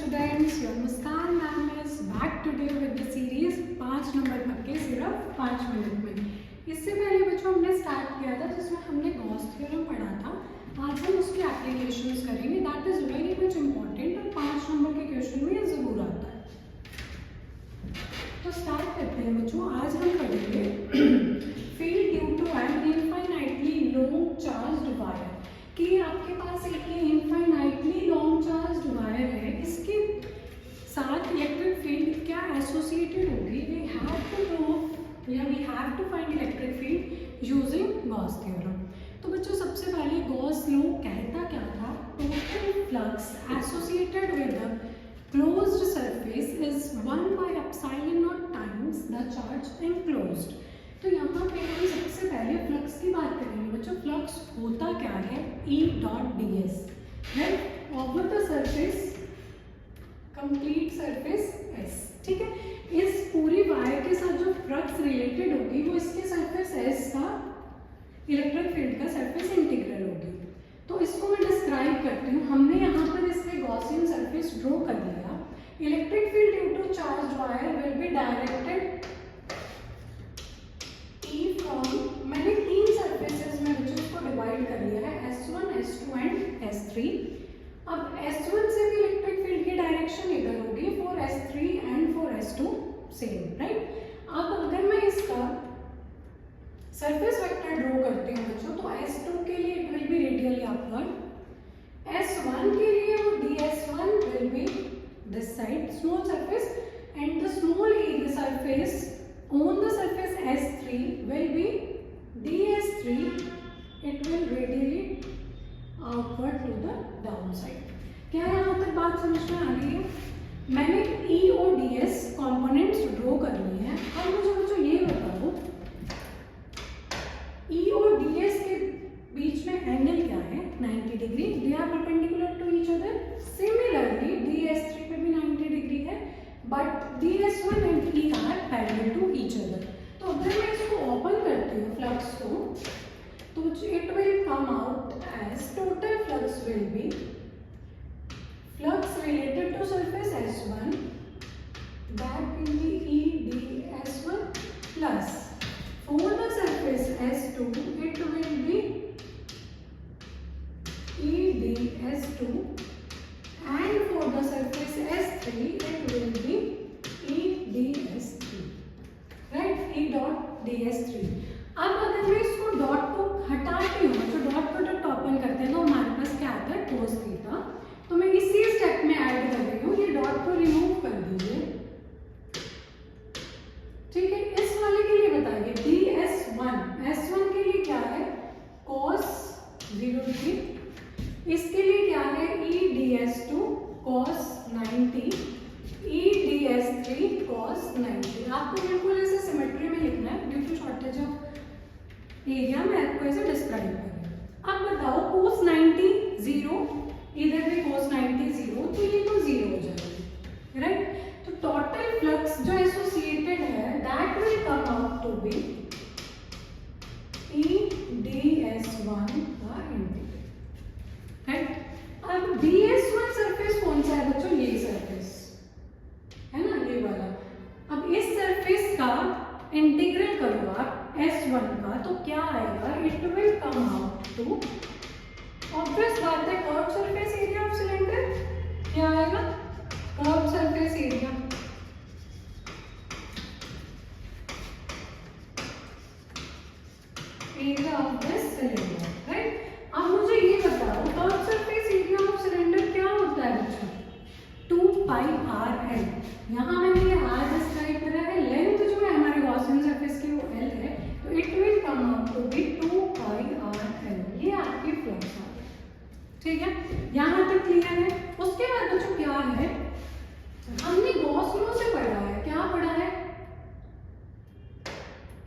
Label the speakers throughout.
Speaker 1: students, your Muskan ma'am is back today with the series 5 number तक के सिर्फ 5 minute में। इससे पहले बच्चों हमने स्टार्ट किया था जिसमें हमने गॉस थ्योरम पढ़ा था। आज हम उसकी एप्लीकेशंस करेंगे, that is very much important और 5 नंबर के क्वेश्चन में ये जरूर आता है। तो स्टार्ट करते हैं बच्चों। आज हम पढ़ेंगे field due to an infinitely long charged wire, कि आपके पास एक इनफाइनाइटली लॉन्ग चार्ज्ड वायर है, इसके साथ इलेक्ट्रिक फील्ड क्या एसोसिएटेड होगी। वी हैव टू प्रूव या we have to find electric field using Gauss theorem. तो बच्चों सबसे पहले गॉस लॉ कहता क्या था, total flux associated with the closed surface is 1 by epsilon not times the charge enclosed. तो यहाँ पे हम सबसे पहले फ्लक्स की बात करेंगे बच्चों। फ्लक्स होता क्या है, E dot D S right over the surface, complete surface S। ठीक है, इस पूरी वायर के साथ जो फ्लक्स रिलेटेड होगी वो इसके सरफेस S का इलेक्ट्रिक फील्ड का सरफेस इंटीग्रल होगी। तो इसको मैं डिस्क्राइब करती हूँ। हमने यहाँ पर इसके गॉसियन सरफेस ड्रॉ कर लिया। Electric field due to charge wire will be directed मैंने 3 सरफेसेस में बच्चों को डिवाइड कर लिया है, S1, S2 एंड S3। अब S1 से भी इलेक्ट्रिक फील्ड की डायरेक्शन इधर होगी for S3 and for S2 same right. अब अगर मैं इसका सरफेस वेक्टर ड्रॉ करती हूँ बच्चों, तो S2 के लिए it will be radially upward, S1 के लिए वो ds1 will be this side small surface and the small surface on the surface S3 will be ds3, it will radially outward to the downside। क्या यहाँ तक बात समझ में आ रही है? मैंने E और ds कंपोनेंट्स ड्रॉ कर लिए हैं। अब मुझे बच्चों ये बताओ E और ds के बीच में एंगल क्या है? 90 degree. They are perpendicular to each other. Similarly ds3 पे भी 90 डिग्री है, but ds1 and E are parallel to each other। तो अगर मैं इसको ओपन करती हूँ फ्लक्स को, तो it will come out as total flux will be flux related to surface S1 that will be E ds1 plus for the surface S2 it will be E ds2 and for the surface S3 it will be E ds3 right, E dot ds3। अब अगर मैं इसको dot को हटाती हूँ, तो dot को जब open करते हैं तो हमारे पास क्या आता है, cos थीटा। तो मैं इसी स्टेप में ऐड कर रही हूँ, ये डॉट को रिमूव कर दीजिए। ठीक है, इस वाले के लिए बताइए ds1 S1 के लिए क्या है, cos 0 डिग्री। इसके लिए क्या है, E ds2 cos 90, E ds3 cos 90। आपको बिल्कुल ऐसे सिमेट्री में लिखना है, due to shortage of area में आपको ऐसे डिस्क्राइब करना है। अब बताओ cos 90 0, इधर भी cos 90 0, तो ये तो 0 हो जाएगा राइट। तो टोटल फ्लक्स जो एसोसिएटेड है that will come out to be E ds1 का इंटीग्रल राइट। अब ds1 सरफेस कौन सा है बच्चों, ये सरफेस है ना, ये वाला। अब इस सरफेस का इंटीग्रल करो आप S1 का, तो क्या आएगा, it will come out to, obvious बात है, curve surface area of cylinder. क्या आएगा, curve surface area of this cylinder right. अब मुझे ये बताओ curve surface area of cylinder क्या होता है बच्चों, 2 pi r है। यहाँ मैंने ये r डिस्क्राइब करा है, लेंथ जो है हमारे गॉसियन सरफेस की वो l है, तो it will come out to be 2 pi r l। ये आपकी फ्लक्स है, ठीक है, यहाँ तक क्लियर है। उसके बाद बच्चों क्या है, हमने गॉस लॉ से पढ़ा है, क्या पढ़ा है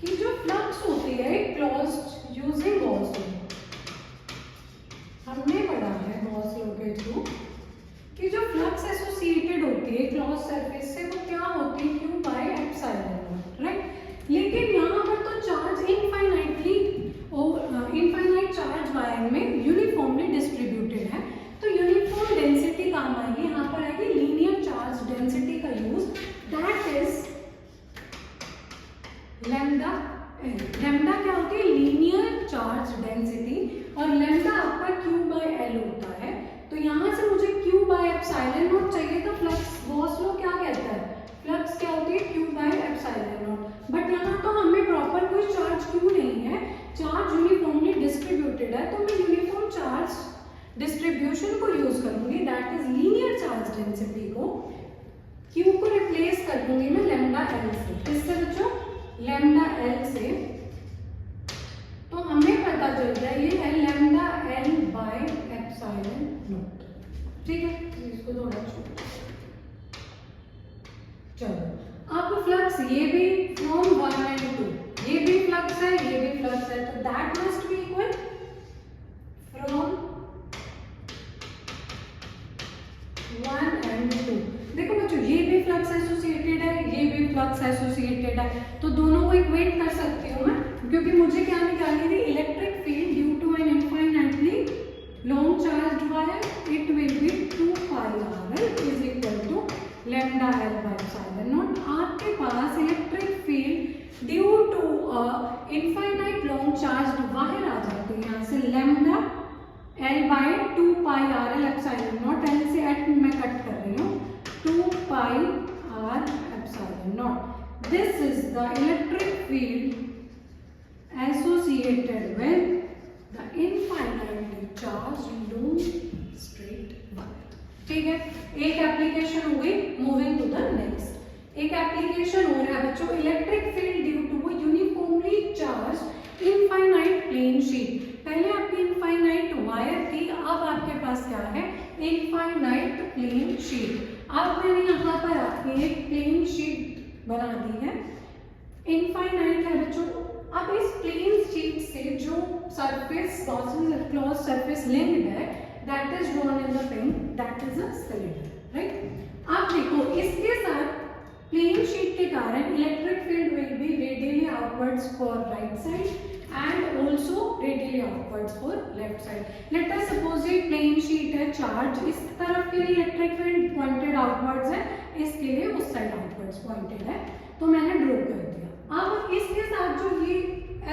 Speaker 1: कि जो फ्लक्स होती है क्लोज्ड यूजिंग गॉस लॉ, हमने पढ़ा है गॉस लॉ के थ्रू कि जो फ्लक्स एसोसिएटेड होती है क्लोज सरफेस से वो क्या होती है, Q बाय एप्सिलॉन राइट। लेकिन यहाँ पर तो चार्ज इनफाइनाइट चार्ज वायर में यूनिफॉर्मली डिस्ट्रीब्यूटेड है, तो यूनिफॉर्म डेंसिटी काम आएगी, यहाँ पर आएगी लीनियर डेंसिटी को, Q को रिप्लेस कर दूंगी मैं लैम्डा एल से। किससे बच्चों? लैम्डा एल से। तो हमें पता चल गया ये है lambda L by epsilon not. ठीक है, इसको थोड़ा छोड़। चलो अब फ्लक्स ये भी फ्रॉम 1 and 2, ये भी फ्लक्स है, ये भी फ्लक्स है, तो that must be equal from 1 and 2। देखो बच्चों ये भी फ्लक्स एसोसिएटेड है, ये भी फ्लक्स एसोसिएटेड है, तो दोनों को इक्वेट कर सकती हूँ मैं, क्योंकि मुझे क्या निकालनी थी? Electric field due to an infinitely long charge wire, it will be 2 pi r is equal to lambda L by epsilon naught. आपके पास electric field due to infinite long charge wire आ जाती है, यहाँ से lambda L by 2 pi r l epsilon naught, L से एट मैं कट कर रही हूँ, 2 pi r epsilon naught. This is the electric field associated with the infinitely charged long straight wire। ठीक है, एक एप्लीकेशन हो गई। मूविंग टू द नेक्स्ट, एक एप्लीकेशन हो रहा है बच्चों electric field due to uniformly charge infinite plane sheet. पहले आपकी इनफाइनाइट वायर थी, अब आपके पास क्या है? Infinite plane sheet. अब मैंने यहाँ पर एक प्लेन शीट बना दी है, इनफाइनाइट है बच्चों। अब इस प्लेन शीट से जो सरफेस क्लॉज सरफेस लिंक्ड है, that is drawn in the pen, that is a cylinder, right. अब देखो इसके साथ प्लेन शीट के कारण electric field will be radially outwards for right side and also radially outwards for left side. Let us suppose ये plane sheet है, charge इस तरफ के लिए इलेक्ट्रिक फील्ड पॉइंटेड आउटवर्ड्स है, इसके लिए उस साइड आउटवर्ड्स पॉइंटेड है, तो मैंने ड्रॉ कर दिया। अब इसके साथ जो ये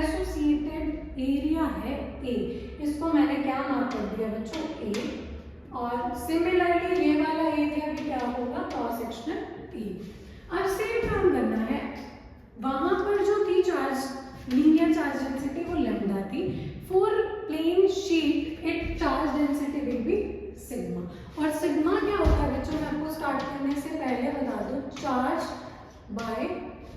Speaker 1: एसोसिएटेड एरिया है ए, इसको मैंने क्या मार्क कर दिया बच्चों? ए। और सिमिलरली ये वाला एरिया भी क्या होगा? Cross sectional A. अब सेम काम करना है, वहां पर जो थी चार्ज लीनियर चार्ज डेंसिटी वो लैम्डा थी, for plane sheet it charge density will be sigma. और सिग्मा क्या होता है बच्चों? मैं आपको स्टार्ट करने से पहले बता दूं, चार्ज बाय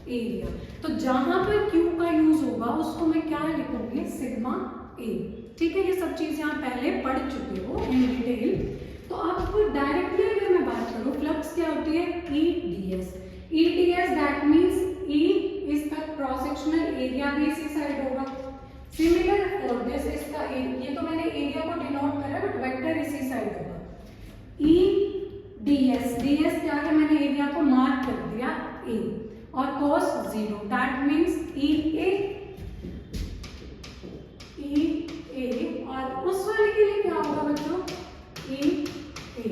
Speaker 1: एरिया। तो जहां पर Q का यूज होगा उसको मैं क्या लिखूंगी? सिग्मा ए। ठीक है, ये सब चीजें आप पहले पढ़ चुके हो इन डिटेल। तो अब डायरेक्टली अगर मैं बात करूं, फ्लक्स क्या होती है? E D S. E D S that means ई इसका क्रॉस सेक्शनल एरिया भी इसी साइड होगा। सिमिलर फॉर दिस, इसका ये तो मैंने एरिया को डिनोट करा बट वेक्टर इसी साइड होगा। E D S, D S क्या है? मैंने एरिया को मार्क कर दिया ए, और cos 0, that means EA, और उस वाले के लिए क्या होगा बच्चों? EA।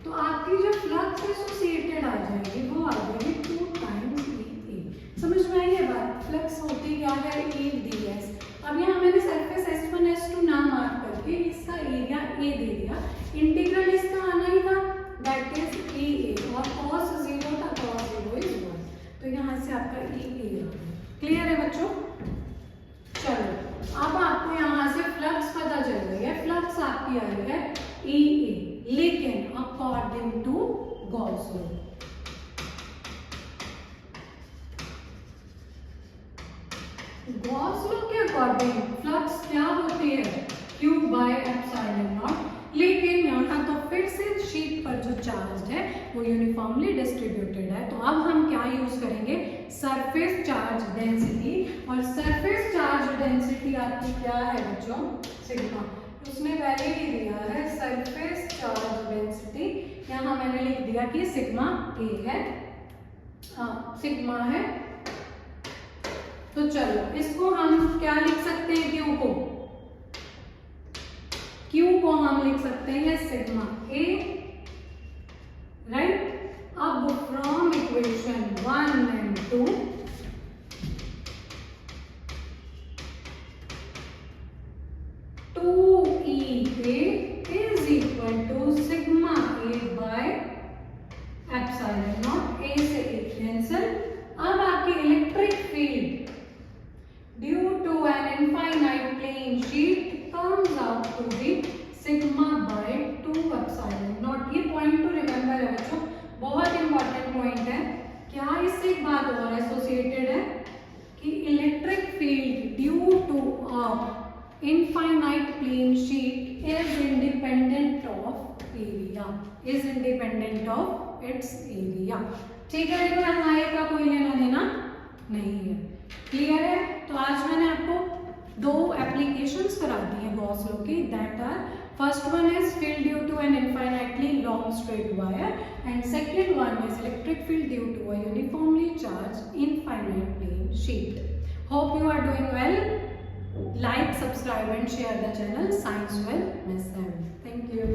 Speaker 1: तो आपकी जो फ्लक्स एसोसिएटेड आ जाएगी वो आ जाएगी 2 times EA। समझ में आई ये बात? फ्लक्स होती क्या है? EDS। अब यहाँ मैंने सरफेस S1 S2 नाम मार्क करके इसका एरिया A दे दिया, इंटीग्रल इसका आना ही था, दैट इज EA, और cos 0 था, cos 0 इज 1, तो यहाँ से आपका EA। क्लियर है बच्चों? चलो अब आपको यहाँ से फ्लक्स पता चल गई है, फ्लक्स आपकी आई है EA, लेकिन according to Gauss law, Gauss law के अकॉर्डिंग फ्लक्स क्या होती है? Q by epsilon not. लेकिन यहाँ तो फिर से शीट पर जो चार्ज है वो यूनिफॉर्मली डिस्ट्रीब्यूटेड है, तो अब हम क्या यूज करेंगे? Surface charge density. और सरफेस चार्ज डेंसिटी आपकी क्या है बच्चों? सिग्मा। उसने पहले ही दिया है सरफेस चार्ज डेंसिटी, यहाँ मैंने लिख दिया कि सिग्मा ए है, सिग्मा है। तो चलो इसको हम क्या लिख सकते हैं? क्यू को, Q को हम लिख सकते हैं सिग्मा ए, राइट। अब from equation 1 and 2 2EA is equal to sigma A by epsilon naught, A से ए कैंसिल। अब आपकी electric field due to an infinite plane sheet comes out to be sigma by 2 epsilon naught। ये point two remember है infinite plane sheet is independent of area, is independent of its area. ठीक है, देखो यहाँ ए का कोई लेना देना नहीं है, क्लियर है। तो आज मैंने आपको दो एप्लीकेशंस करा दी है गॉस लॉ की, that are first one is field due to an infinitely long straight wire and second one is electric field due to a uniformly charge infinite plane sheet. Hope you are doing well. Like, subscribe and share the channel Science with Miss M. Thank you.